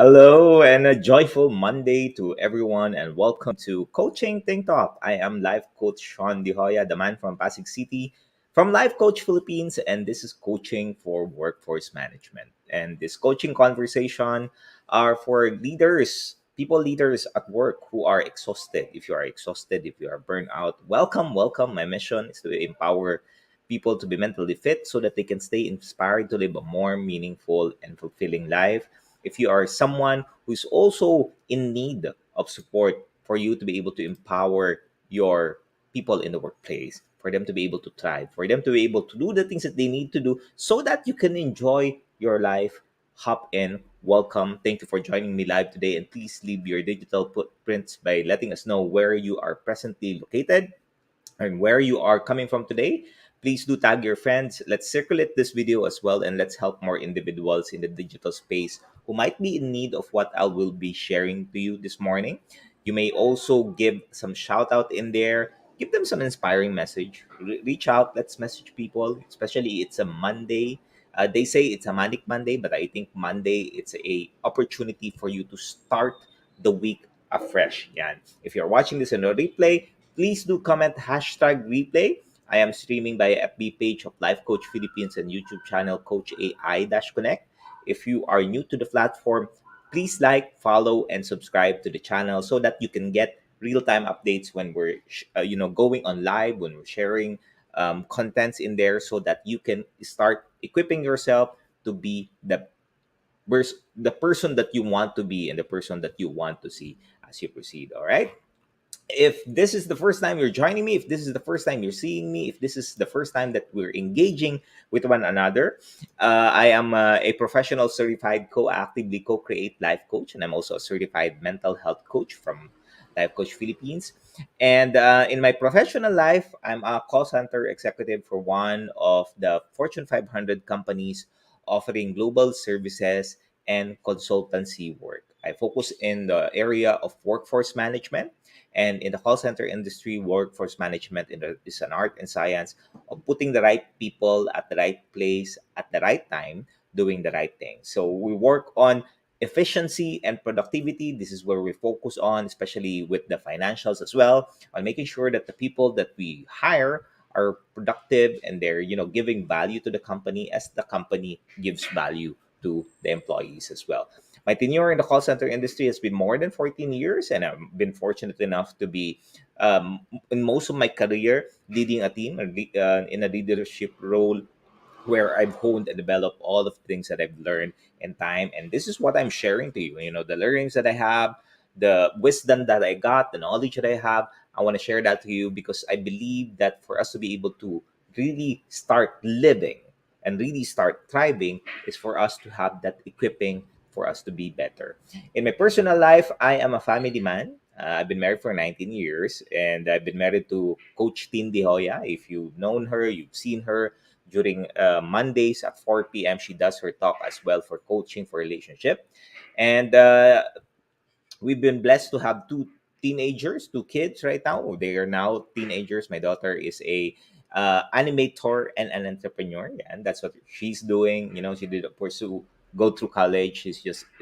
Hello and a joyful Monday to everyone, and welcome to Coaching Think Talk. I am Life Coach Shaun, the man from Pasig City, from Life Coach Philippines, and this is coaching for workforce management. And this coaching conversation are for leaders, people leaders at work who are exhausted. If you are exhausted, if you are burnt out, welcome, welcome. My mission is to empower people to be mentally fit so that they can stay inspired to live a more meaningful and fulfilling life. If you are someone who's also in need of support, for you to be able to empower your people in the workplace, for them to be able to thrive, for them to be able to do the things that they need to do so that you can enjoy your life, hop in. Welcome. Thank you for joining me live today. And please leave your digital footprints by letting us know where you are presently located and where you are coming from today. Please do tag your friends. Let's circulate this video as well, and let's help more individuals in the digital space who might be in need of what I will be sharing to you this morning. You may also give some shout out in there. Give them some inspiring message. Reach out. Let's message people, especially it's a Monday. They say it's a manic Monday, but I think Monday it's a opportunity for you to start the week afresh. Yeah. If you're watching this in a replay, please do comment hashtag replay. I am streaming by FB page of Life Coach Philippines and YouTube channel Coach AI-Connect. If you are new to the platform, please like, follow, and subscribe to the channel so that you can get real-time updates when we're going on live, when we're sharing contents in there, so that you can start equipping yourself to be the person that you want to be and the person that you want to see as you proceed. All right. If this is the first time you're joining me, if this is the first time you're seeing me, if this is the first time that we're engaging with one another, I am a professional certified co-actively co-create life coach, and I'm also a certified mental health coach from Life Coach Philippines. And in my professional life, I'm a call center executive for one of the Fortune 500 companies offering global services and consultancy work. I focus in the area of workforce management, and in the call center industry, workforce management is an art and science of putting the right people at the right place at the right time, doing the right thing. So we work on efficiency and productivity. This is where we focus on, especially with the financials as well, on making sure that the people that we hire are productive and they're giving value to the company as the company gives value to the employees as well. My tenure in the call center industry has been more than 14 years, and I've been fortunate enough to be, in most of my career, leading a team in a leadership role where I've honed and developed all of the things that I've learned in time. And this is what I'm sharing to you. The learnings that I have, the wisdom that I got, the knowledge that I have. I want to share that to you because I believe that for us to be able to really start living and really start thriving is for us to have that equipping for us to be better. In my personal life, I am a family man. I've been married for 19 years, and I've been married to Coach Joya. If you've known her, you've seen her during Mondays at 4 p.m. She does her talk as well for coaching for relationship. And we've been blessed to have two kids right now. They are now teenagers. My daughter is a animator and an entrepreneur, yeah, and that's what she's doing. She did go through college.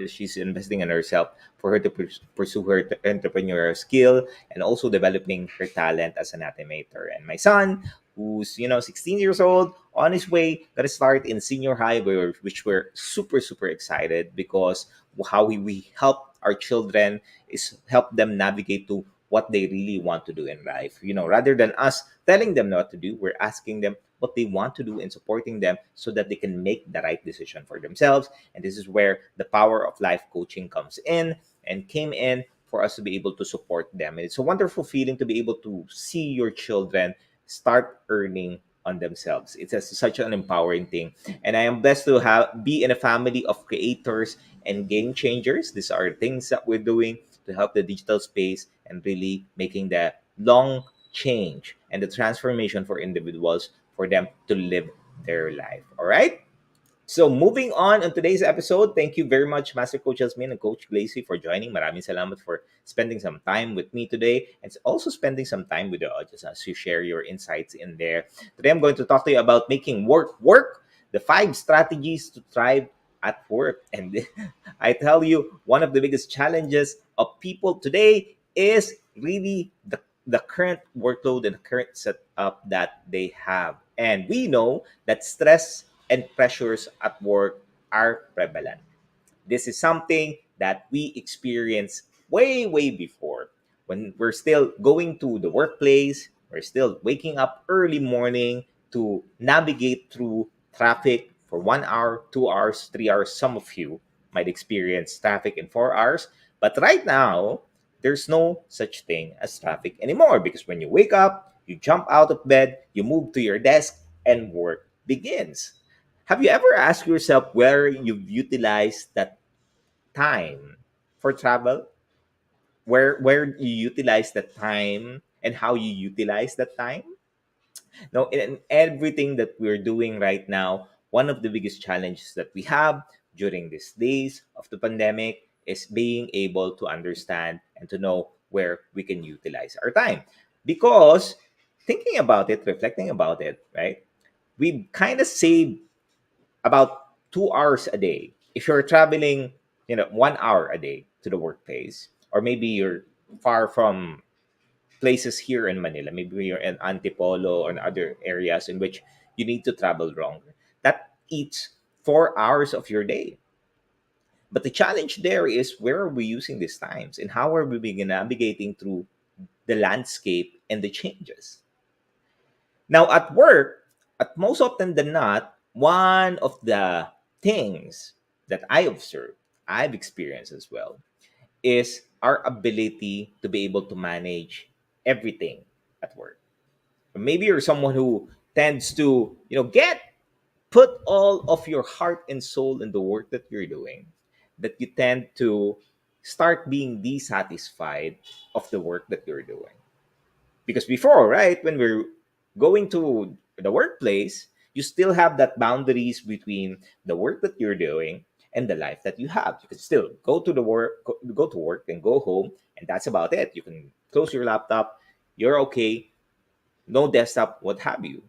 She's investing in herself for her to pursue her entrepreneurial skill and also developing her talent as an animator. And my son, who's 16 years old, on his way gonna start in senior high, which we're super super excited because how we help our children is help them navigate to what they really want to do in life. Rather than us telling them what to do, we're asking them what they want to do and supporting them so that they can make the right decision for themselves. And this is where the power of life coaching comes in and came in for us to be able to support them. And it's a wonderful feeling to be able to see your children start earning on themselves. Such an empowering thing. And I am blessed to have be in a family of creators and game changers. These are things that we're doing to help the digital space and really making the long change and the transformation for individuals for them to live their life. All right. So moving on today's episode, thank you very much, Master Coach Jasmine and Coach Glacy, for joining. Maraming salamat for spending some time with me today and also spending some time with the audience as you share your insights in there. Today, I'm going to talk to you about making work work, the 5 strategies to thrive at work. And I tell you, one of the biggest challenges of people today is really the current workload and the current setup that they have. And we know that stress and pressures at work are prevalent. This is something that we experienced way, way before. When we're still going to the workplace, we're still waking up early morning to navigate through traffic for 1 hour, 2 hours, 3 hours. Some of you might experience traffic in 4 hours. But right now, there's no such thing as traffic anymore because when you wake up, you jump out of bed, you move to your desk, and work begins. Have you ever asked yourself where you've utilized that time for travel, where you utilize that time and how you utilize that time? Now, in everything that we're doing right now, one of the biggest challenges that we have during these days of the pandemic is being able to understand and to know where we can utilize our time. Because thinking about it, reflecting about it, right, we kind of save about 2 hours a day. If you're traveling, 1 hour a day to the workplace, or maybe you're far from places here in Manila, maybe you're in Antipolo or in other areas in which you need to travel longer. That eats 4 hours of your day. But the challenge there is where are we using these times and how are we navigating through the landscape and the changes? Now, at work, at most often than not, one of the things that I observe, I've experienced as well, is our ability to be able to manage everything at work. Maybe you're someone who tends to, get put all of your heart and soul in the work that you're doing, that you tend to start being dissatisfied of the work that you're doing. Because before, right, when we're going to the workplace, you still have that boundaries between the work that you're doing and the life that you have. You can still go to the work, go to work, and go home, and that's about it. You can close your laptop. You're okay. No desktop, what have you.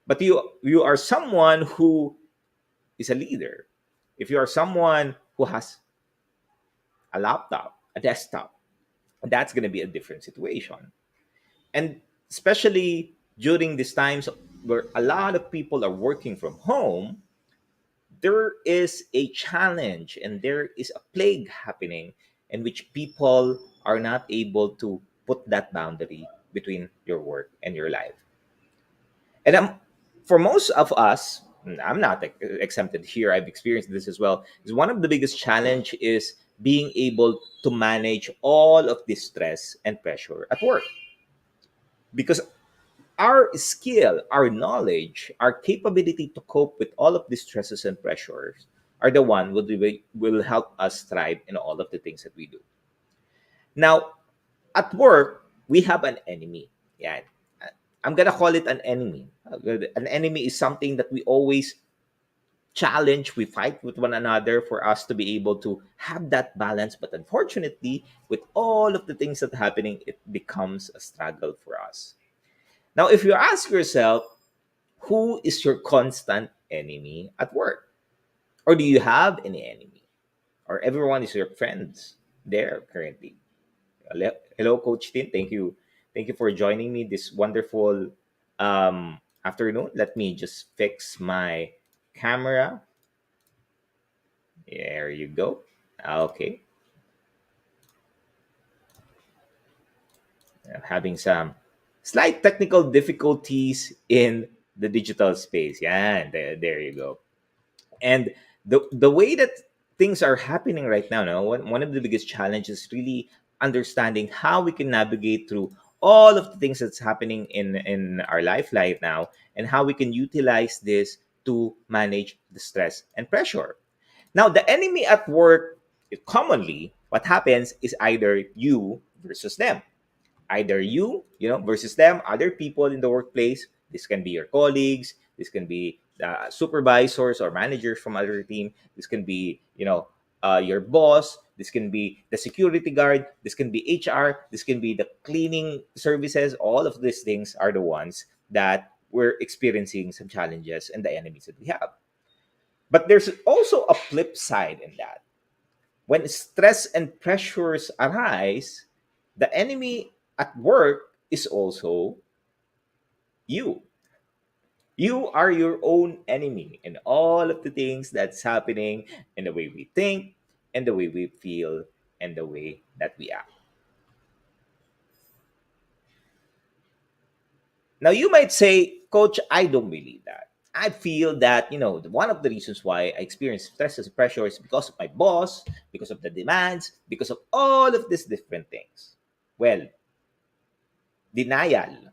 But you are someone who is a leader. If you are someone who has a laptop, a desktop, that's going to be a different situation. And especially during these times where a lot of people are working from home, there is a challenge and there is a plague happening in which people are not able to put that boundary between your work and your life. And for most of us, and I'm not exempted here, I've experienced this as well, is one of the biggest challenge is being able to manage all of this stress and pressure at work. Because our skill, our knowledge, our capability to cope with all of these stresses and pressures are the one will help us thrive in all of the things that we do. Now, at work, we have an enemy. Yeah, I'm gonna call it an enemy. An enemy is something that we always challenge, we fight with one another for us to be able to have that balance. But unfortunately, with all of the things that are happening, it becomes a struggle for us. Now, if you ask yourself, who is your constant enemy at work? Or do you have any enemy? Or everyone is your friends there currently? Hello, Coach Tin. Thank you. Thank you for joining me this wonderful afternoon. Let me just fix my camera. There you go. Okay. I'm having some slight technical difficulties in the digital space. Yeah, there you go. And the way that things are happening right now, one of the biggest challenges is really understanding how we can navigate through all of the things that's happening in our life right now and how we can utilize this to manage the stress and pressure. Now, the enemy at work, commonly what happens is either you versus them. Either you versus them, other people in the workplace. This can be your colleagues, this can be supervisors or managers from other team, this can be your boss, this can be the security guard, this can be HR, this can be the cleaning services. All of these things are the ones that we're experiencing some challenges and the enemies that we have. But there's also a flip side in that. When stress and pressures arise, the enemy at work is also you. You are your own enemy in all of the things that's happening, in the way we think, and the way we feel, and the way that we act. Now, you might say, Coach, I don't believe that. I feel that, one of the reasons why I experience stress and pressure is because of my boss, because of the demands, because of all of these different things. Well, denial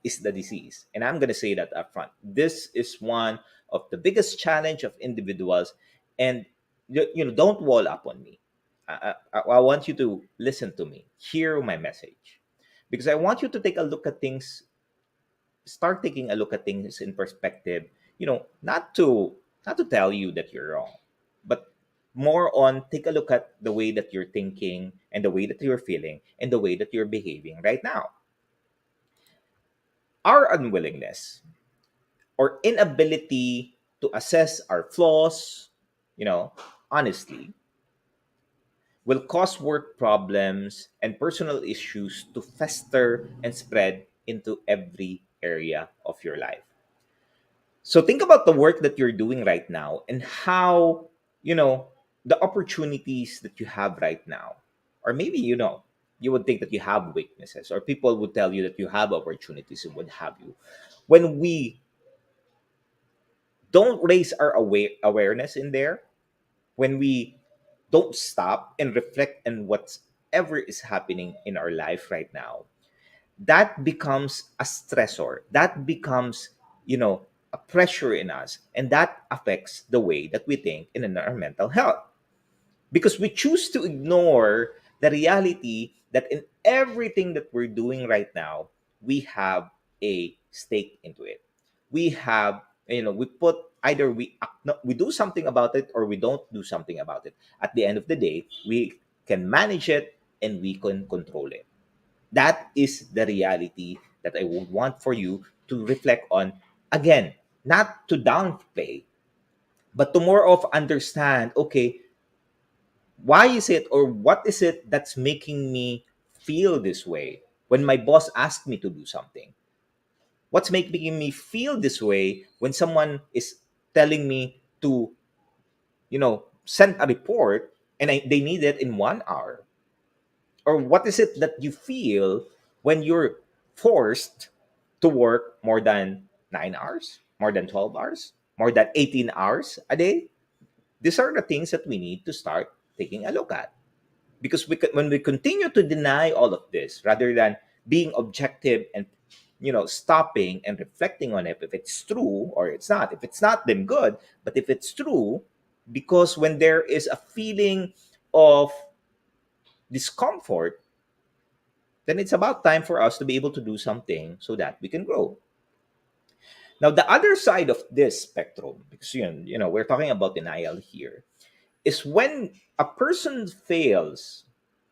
is the disease. And I'm going to say that up front. This is one of the biggest challenge of individuals. And, don't wall up on me. I want you to listen to me, hear my message. Because I want you to take a look at things, start taking a look at things in perspective, not to tell you that you're wrong, but more on take a look at the way that you're thinking and the way that you're feeling and the way that you're behaving right now. Our unwillingness or inability to assess our flaws, you know, honestly, will cause work problems and personal issues to fester and spread into every area of your life. So think about the work that you're doing right now and how, you know, the opportunities that you have right now. Or maybe, you would think that you have weaknesses, or people would tell you that you have opportunities and what have you. When we don't raise our awareness in there, when we don't stop and reflect on whatever is happening in our life right now, that becomes a stressor. That becomes, a pressure in us. And that affects the way that we think and in our mental health. Because we choose to ignore the reality that in everything that we're doing right now, we have a stake into it. We have, we put either we do something about it or we don't do something about it. At the end of the day, we can manage it and we can control it. That is the reality that I would want for you to reflect on. Again, not to downplay, but to more of understand, okay, why is it or what is it that's making me feel this way when my boss asked me to do something? What's making me feel this way when someone is telling me to, send a report and they need it in 1 hour? Or what is it that you feel when you're forced to work more than 9 hours, more than 12 hours, more than 18 hours a day? These are the things that we need to start taking a look at. Because when we continue to deny all of this rather than being objective and, stopping and reflecting on it, if it's true or it's not. If it's not, then good. But if it's true, because when there is a feeling of discomfort, then it's about time for us to be able to do something so that we can grow. Now, the other side of this spectrum, because we're talking about denial here, is when a person fails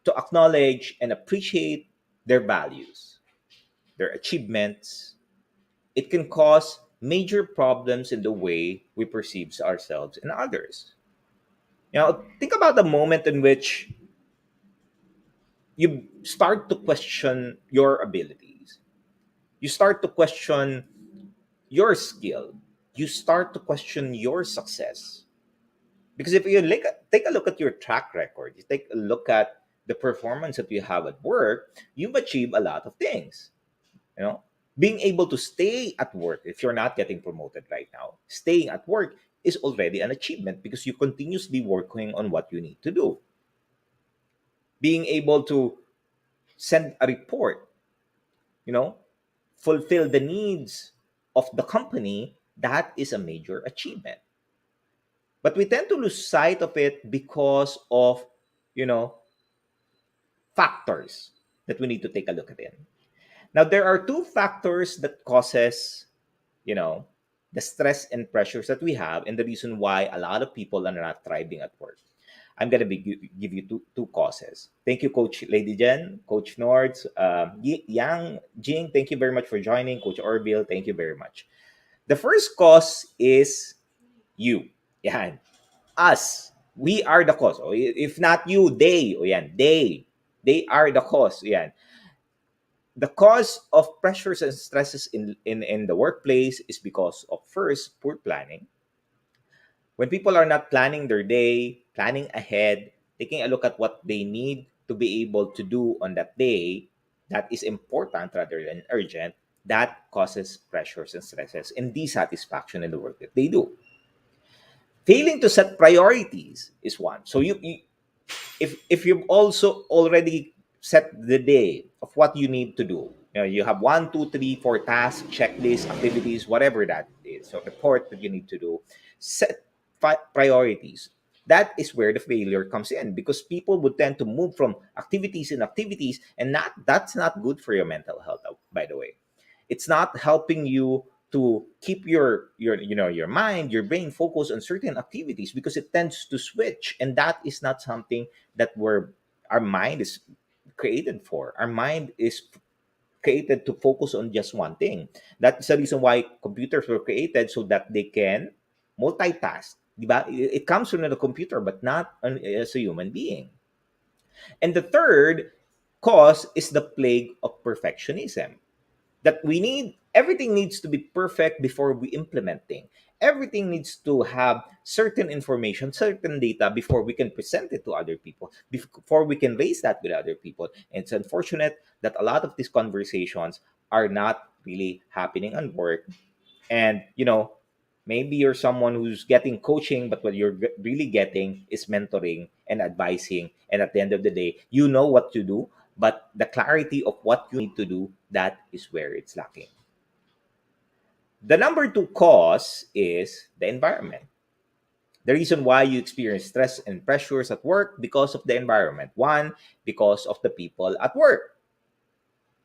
to acknowledge and appreciate their values, their achievements. It can cause major problems in the way we perceive ourselves and others. Think about the moment in which you start to question your abilities. You start to question your skill. You start to question your success. Because if you take a look at your track record, you take a look at the performance that you have at work, you've achieved a lot of things. You know, being able to stay at work if you're not getting promoted right now, staying at work is already an achievement because you continuously working on what you need to do. Being able to send a report, you know, fulfill the needs of the company, that is a major achievement. But we tend to lose sight of it because of, you know, factors that we need to take a look at it. Now, there are two factors that causes, you know, the stress and pressures that we have and the reason why a lot of people are not thriving at work. I'm going to give you two causes. Thank you, Coach Lady Jen, Coach Nords, Yang Jing, thank you very much for joining. Coach Orville, thank you very much. The first cause is you. Yan. Us. We are the cause. O, if not you, they. O yan. They. They are the cause. Yan. The cause of pressures and stresses in the workplace is because of, first, poor planning. When people are not planning their day, planning ahead, taking a look at what they need to be able to do on that day, that is important rather than urgent, that causes pressures and stresses and dissatisfaction in the work that they do. Failing to set priorities is one. So if you've also already set the day of what you need to do, you have one, two, three, four tasks, checklists, activities, whatever that is, so report that you need to do, set priorities. That is where the failure comes in, because people would tend to move from activities and activities, and that's not good for your mental health, by the way. It's not helping you to keep your mind, your brain focused on certain activities, because it tends to switch, and that is not something that our mind is created for. Our mind is created to focus on just one thing. That's the reason why computers were created, so that they can multitask. Diba? It comes from the computer, but not as a human being. And the third cause is the plague of perfectionism, that we need everything needs to be perfect before we implement things. Everything needs to have certain information, certain data, before we can present it to other people, before we can raise that with other people. And it's unfortunate that a lot of these conversations are not really happening on work. And maybe you're someone who's getting coaching, but what you're really getting is mentoring and advising, and at the end of the day, you know what to do, but the clarity of what you need to do, that is where it's lacking. The number two cause is the environment. The reason why you experience stress and pressures at work, because of the environment. One, because of the people at work.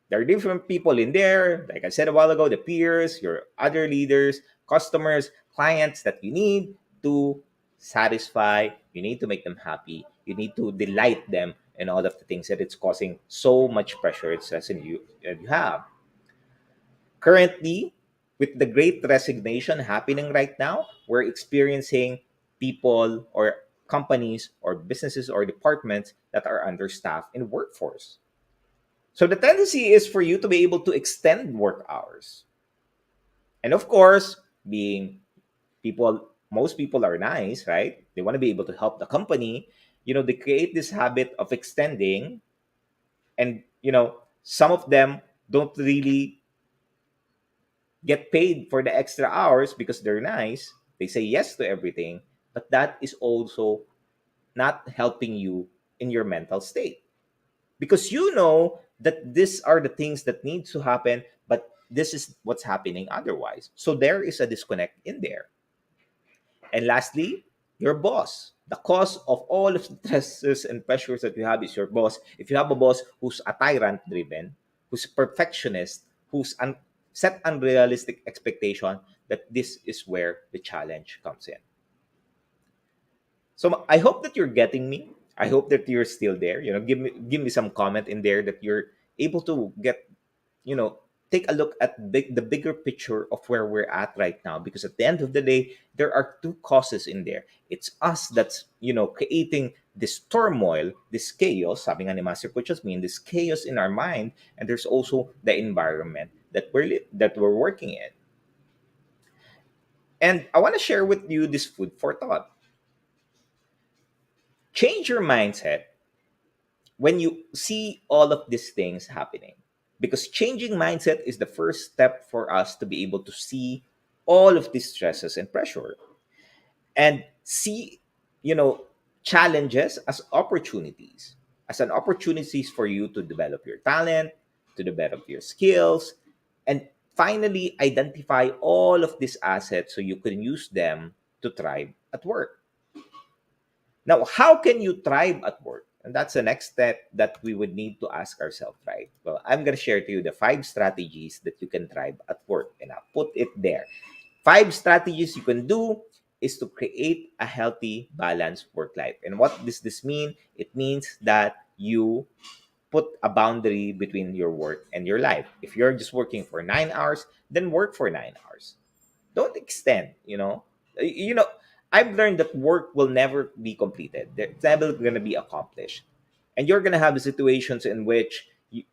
There are different people in there, like I said a while ago, the peers, your other leaders, customers, clients that you need to satisfy, you need to make them happy, you need to delight them, and all of the things that it's causing so much pressure and stress in you that you have. Currently, with the great resignation happening right now, we're experiencing people or companies or businesses or departments that are understaffed in workforce. So the tendency is for you to be able to extend work hours. And of course, being most people are nice, right? They want to be able to help the company. They create this habit of extending, and some of them don't really get paid for the extra hours because they're nice. They say yes to everything, but that is also not helping you in your mental state, because that these are the things that need to happen, but this is what's happening otherwise. So there is a disconnect in there. And lastly, your boss. The cause of all of the stresses and pressures that you have is your boss. If you have a boss who's a tyrant driven, who's a perfectionist, set unrealistic expectation, that this is where the challenge comes in. So I hope that you're getting me. I hope that you're still there. Give me some comment in there that you're able to get, you know, take a look at the bigger picture of where we're at right now. Because at the end of the day, there are two causes in there. It's us that's creating this turmoil, this chaos. Sabi nga ni Master Coach Jasmine, this chaos in our mind, and there's also the environment that we're working in. And I want to share with you this food for thought. Change your mindset when you see all of these things happening. Because changing mindset is the first step for us to be able to see all of these stresses and pressure, and see, you know, challenges as opportunities, as an opportunities for you to develop your talent, to develop your skills, and finally identify all of these assets so you can use them to thrive at work. Now, how can you thrive at work? And that's the next step that we would need to ask ourselves, right? Well, I'm going to share to you the 5 strategies that you can thrive at work, and I'll put it there. 5 strategies you can do is to create a healthy, balanced work life. And what does this mean? It means that you put a boundary between your work and your life. If you're just working for 9 hours, then work for 9 hours. Don't extend. You know, I've learned that work will never be completed. It's never going to be accomplished. And you're going to have situations in which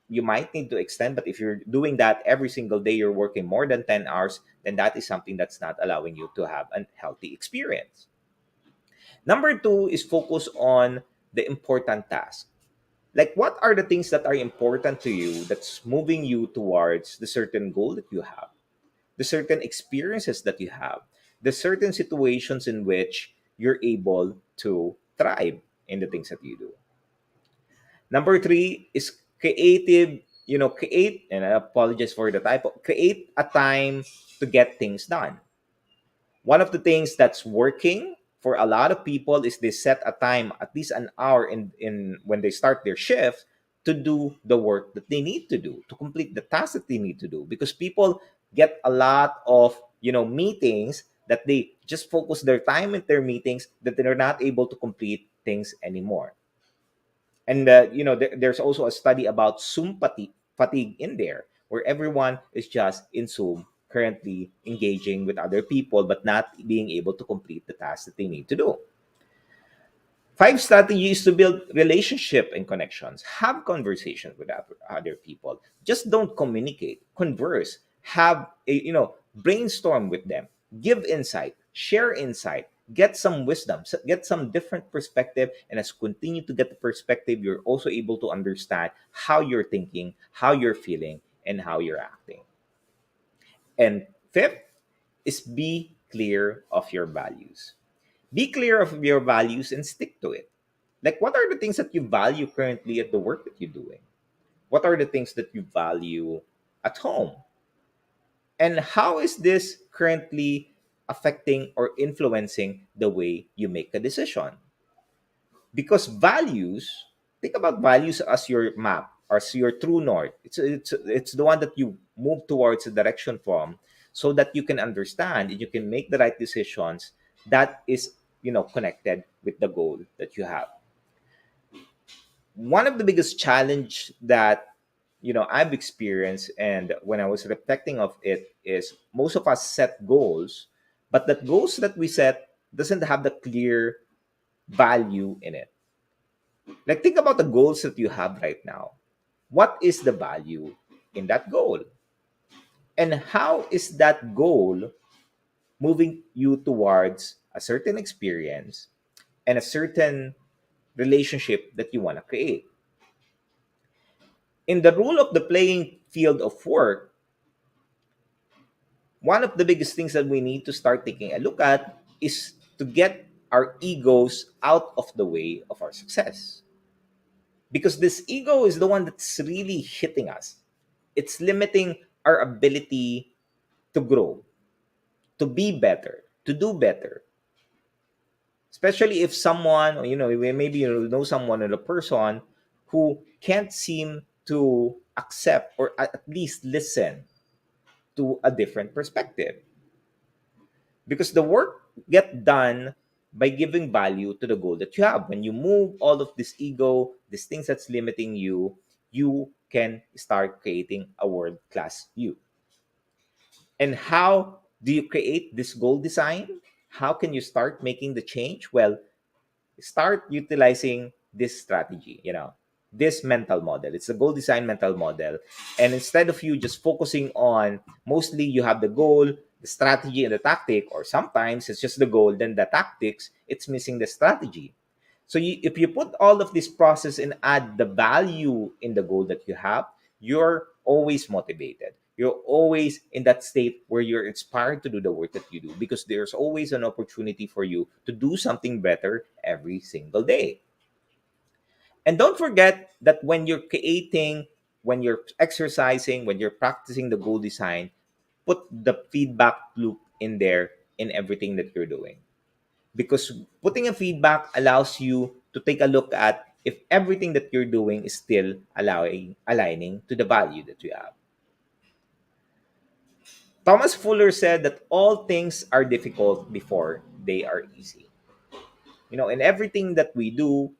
you might need to extend, but if you're doing that every single day, you're working more than 10 hours, then that is something that's not allowing you to have a healthy experience. Number two is focus on the important task. Like, what are the things that are important to you that's moving you towards the certain goal that you have, the certain experiences that you have, the certain situations in which you're able to thrive in the things that you do. Number three is creative, create, and I apologize for the typo, create a time to get things done. One of the things that's working for a lot of people is they set a time, at least an hour in when they start their shift, to do the work that they need to do, to complete the task that they need to do, because people get a lot of meetings that they just focus their time in their meetings, that they're not able to complete things anymore. And there's also a study about Zoom fatigue in there, where everyone is just in Zoom, currently engaging with other people, but not being able to complete the tasks that they need to do. Five strategies to build relationship and connections. Have conversations with other people. Just don't communicate. Converse. Have brainstorm with them. Give insight. Share insight. Get some wisdom. Get some different perspective. And as you continue to get the perspective, you're also able to understand how you're thinking, how you're feeling, and how you're acting. And fifth is be clear of your values. Be clear of your values and stick to it. Like, what are the things that you value currently at the work that you're doing? What are the things that you value at home? And how is this currently affecting or influencing the way you make a decision? Because values, think about values as your map, as your true north. It's the one that you move towards the direction from, so that you can understand and you can make the right decisions that is connected with the goal that you have. One of the biggest challenge that I've experienced, and when I was reflecting of it, is most of us set goals, but that goals that we set doesn't have the clear value in it. Like, think about the goals that you have right now. What is the value in that goal? And how is that goal moving you towards a certain experience and a certain relationship that you want to create? In the rule of the playing field of work, one of the biggest things that we need to start taking a look at is to get our egos out of the way of our success. Because this ego is the one that's really hitting us. It's limiting our ability to grow, to be better, to do better. Especially if someone, or maybe you know someone or a person who can't seem to accept or at least listen to a different perspective. Because the work get done by giving value to the goal that you have. When you move all of this ego, these things that's limiting you, you can start creating a world class you. And how do you create this goal design? How can you start making the change? Well, start utilizing this strategy, this mental model. It's a goal design mental model. And instead of you just focusing on, mostly you have the goal, the strategy, and the tactic, or sometimes it's just the goal, then the tactics, it's missing the strategy. So if you put all of this process and add the value in the goal that you have, you're always motivated. You're always in that state where you're inspired to do the work that you do, because there's always an opportunity for you to do something better every single day. And don't forget that when you're creating, when you're exercising, when you're practicing the goal design, put the feedback loop in there in everything that you're doing, because putting a feedback allows you to take a look at if everything that you're doing is still aligning to the value that you have. Thomas Fuller said that all things are difficult before they are easy. In everything that we do,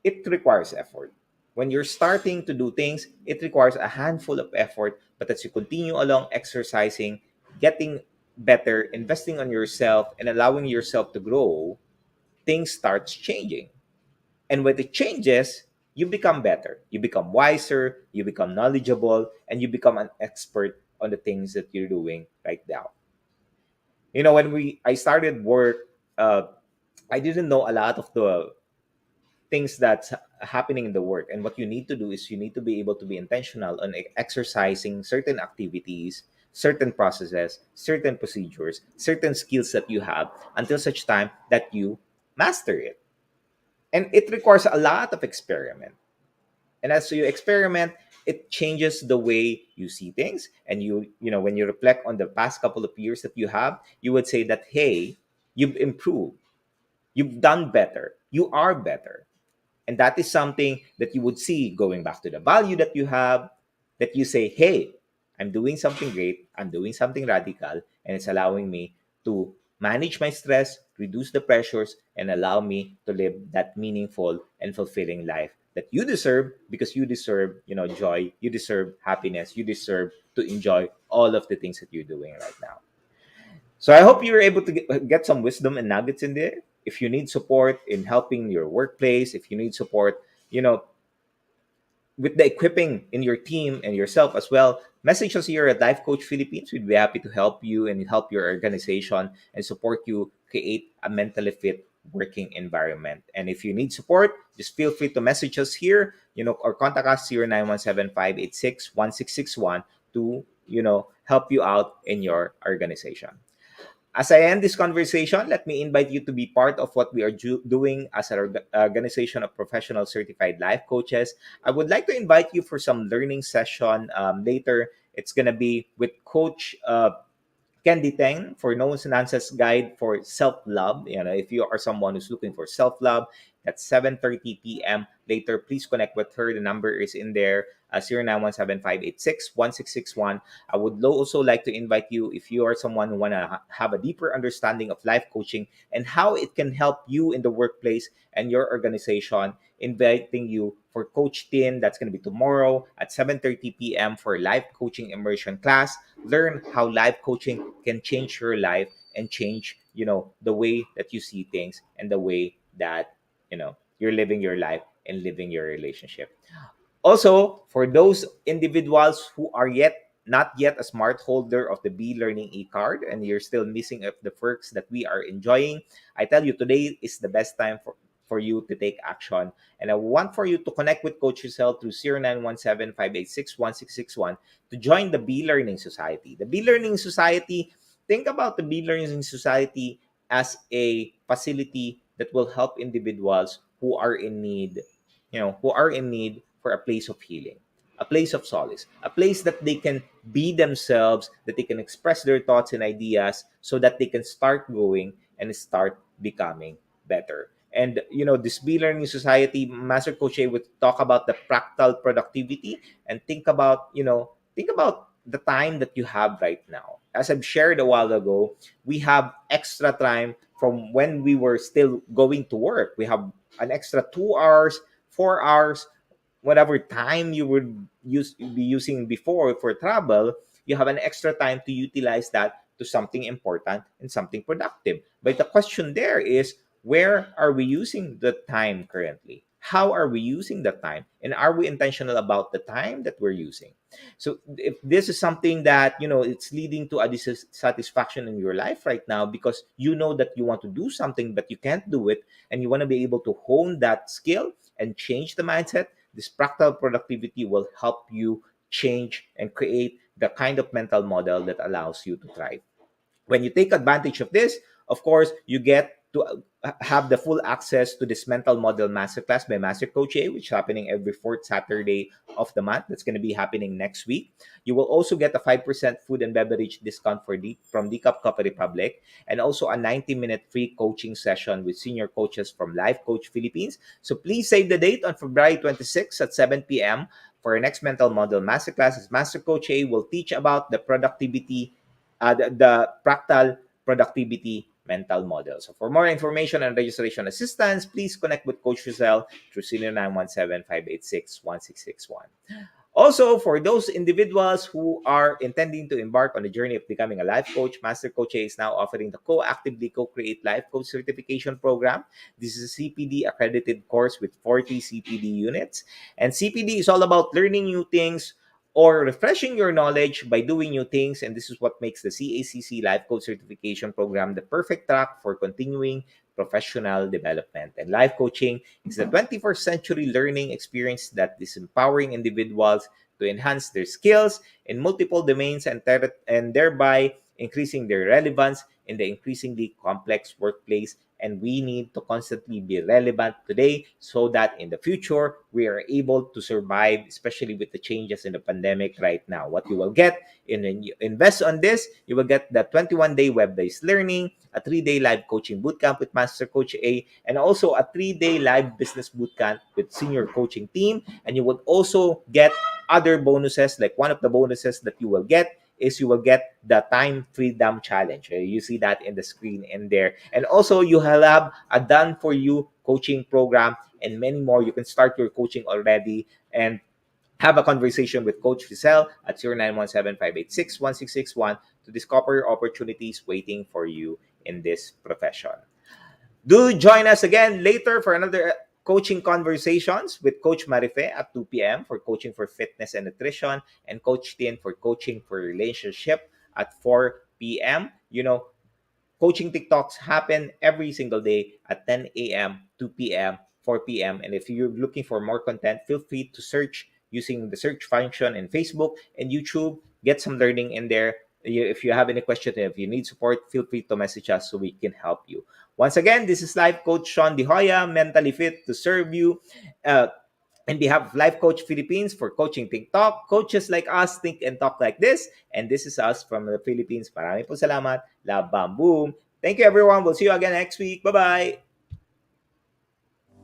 it requires effort. When you're starting to do things, it requires a handful of effort, but as you continue along exercising, getting better, investing on yourself, and allowing yourself to grow, things starts changing. And when it changes, you become better, you become wiser, you become knowledgeable, and you become an expert on the things that you're doing right now. When we I started work, I didn't know a lot of the things that's happening in the work. And what you need to do is you need to be able to be intentional on exercising certain activities, certain processes, certain procedures, certain skills that you have, until such time that you master it. And it requires a lot of experiment. And as you experiment, it changes the way you see things. And when you reflect on the past couple of years that you have, you would say that, hey, you've improved, you've done better, you are better. And that is something that you would see going back to the value that you have, that you say, hey, I'm doing something great, I'm doing something radical, and it's allowing me to manage my stress, reduce the pressures, and allow me to live that meaningful and fulfilling life that you deserve, because you deserve, joy, you deserve happiness, you deserve to enjoy all of the things that you're doing right now. So I hope you're able to get some wisdom and nuggets in there. If you need support in helping your workplace, if you need support, you know, with the equipping in your team and yourself as well, message us here at Life Coach Philippines. We'd be happy to help you and help your organization and support you create a mentally fit working environment. And if you need support, just feel free to message us here, or contact us 0917-586-1661 to, help you out in your organization. As I end this conversation, let me invite you to be part of what we are doing as an organization of professional certified life coaches. I would like to invite you for some learning session later. It's going to be with Coach Candy Teng for No Nonsense Guide for Self-Love. If you are someone who's looking for self-love, that's 7:30 p.m. later. Please connect with her. The number is in there, 0917-586-1661. I would also like to invite you, if you are someone who want to have a deeper understanding of life coaching and how it can help you in the workplace and your organization, inviting you for Coach Tin. That's going to be tomorrow at 7:30 p.m. for life coaching immersion class. Learn how life coaching can change your life and change, the way that you see things and the way that, you're living your life and living your relationship. Also, for those individuals who are not yet a smart holder of the Be Learning e-card and you're still missing of the perks that we are enjoying, I tell you, today is the best time for you to take action. And I want for you to connect with Coach Giselle through 0917-586-1661 to join the Be Learning Society. The Be Learning Society, think about the Be Learning Society as a facility that will help individuals who are in need for a place of healing, a place of solace, a place that they can be themselves, that they can express their thoughts and ideas so that they can start growing and start becoming better. And this Be Learning Society, Master Coach A would talk about the practical productivity and think about the time that you have right now. As I've shared a while ago, we have extra time from when we were still going to work. We have an extra 2 hours, 4 hours, whatever time you would be using before for travel. You have an extra time to utilize that to something important and something productive. But the question there is, where are we using the time currently? How are we using the time? And are we intentional about the time that we're using? So if this is something that, it's leading to a dissatisfaction in your life right now because you know that you want to do something but you can't do it, and you want to be able to hone that skill and change the mindset, this practical productivity will help you change and create the kind of mental model that allows you to thrive. When you take advantage of this, of course, you get to have the full access to this mental model masterclass by Master Coach A, which is happening every fourth Saturday of the month. That's going to be happening next week. You will also get a 5% food and beverage discount from Decaf Coffee Republic, and also a 90-minute free coaching session with senior coaches from Life Coach Philippines. So please save the date on February 26th at 7 p.m. for our next mental model masterclass. As Master Coach A will teach about the productivity, the fractal productivity mental model. So for more information and registration assistance, please connect with Coach Giselle through 0917-586-1661. Also, for those individuals who are intending to embark on the journey of becoming a life coach, Master Coach A is now offering the Co-Actively Co-Create Life Coach Certification Program. This is a CPD accredited course with 40 CPD units. And CPD is all about learning new things or refreshing your knowledge by doing new things. And this is what makes the CACC Life Coach Certification Program the perfect track for continuing professional development. And life coaching is the 21st century learning experience that is empowering individuals to enhance their skills in multiple domains and thereby increasing their relevance in the increasingly complex workplace. And we need to constantly be relevant today so that in the future we are able to survive, especially with the changes in the pandemic right now. What you will get when you invest on this, you will get the 21-day web-based learning, a 3-day live coaching bootcamp with Master Coach A, and also a 3-day live business bootcamp with senior coaching team. And you would also get other bonuses. Like one of the bonuses that you will get is you will get the time freedom challenge. You see that in the screen in there. And also you will have a done for you coaching program and many more. You can start your coaching already and have a conversation with Coach Giselle at 0917-586-1661 to discover opportunities waiting for you in this profession. Do join us again later for another coaching conversations with Coach Marife at 2 p.m. for coaching for fitness and nutrition, and Coach Tien for coaching for relationship at 4 p.m. Coaching TikToks happen every single day at 10 a.m., 2 p.m., 4 p.m. And if you're looking for more content, feel free to search using the search function in Facebook and YouTube. Get some learning in there. If you have any question, if you need support, feel free to message us so we can help you. Once again, this is Life Coach Shaun De Hoya, mentally fit to serve you. Uh, on behalf of Life Coach Philippines for Coaching TikTok, coaches like us think and talk like this. And this is us from the Philippines. Maraming po salamat. Love, bam, boom. Thank you, everyone. We'll see you again next week. Bye-bye.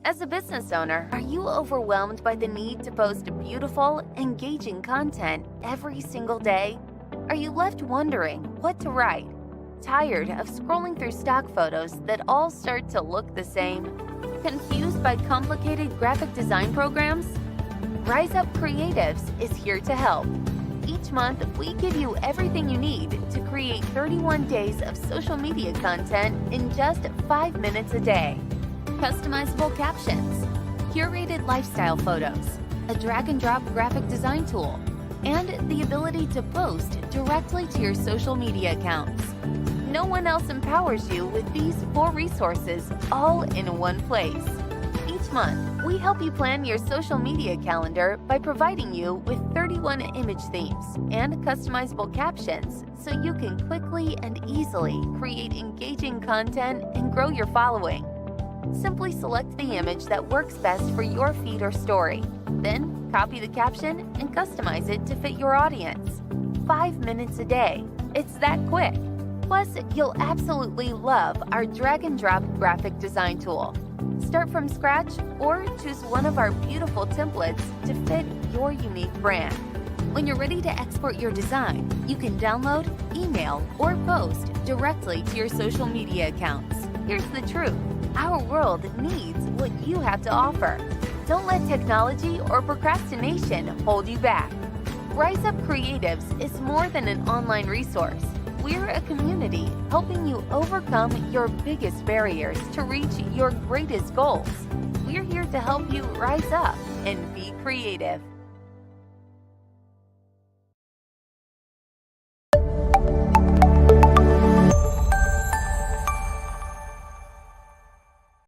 As a business owner, are you overwhelmed by the need to post beautiful, engaging content every single day? Are you left wondering what to write? Tired of scrolling through stock photos that all start to look the same? Confused by complicated graphic design programs? Rise Up Creatives is here to help. Each month, we give you everything you need to create 31 days of social media content in just 5 minutes a day. Customizable captions, curated lifestyle photos, a drag-and-drop graphic design tool, and the ability to post directly to your social media accounts. No one else empowers you with these 4 resources all in one place. Each month, we help you plan your social media calendar by providing you with 31 image themes and customizable captions so you can quickly and easily create engaging content and grow your following. Simply select the image that works best for your feed or story. Then, copy the caption and customize it to fit your audience. 5 minutes a day. It's that quick. Plus, you'll absolutely love our drag-and-drop graphic design tool. Start from scratch or choose one of our beautiful templates to fit your unique brand. When you're ready to export your design, you can download, email, or post directly to your social media accounts. Here's the truth. Our world needs what you have to offer. Don't let technology or procrastination hold you back. Rise Up Creatives is more than an online resource. We're a community helping you overcome your biggest barriers to reach your greatest goals. We're here to help you rise up and be creative.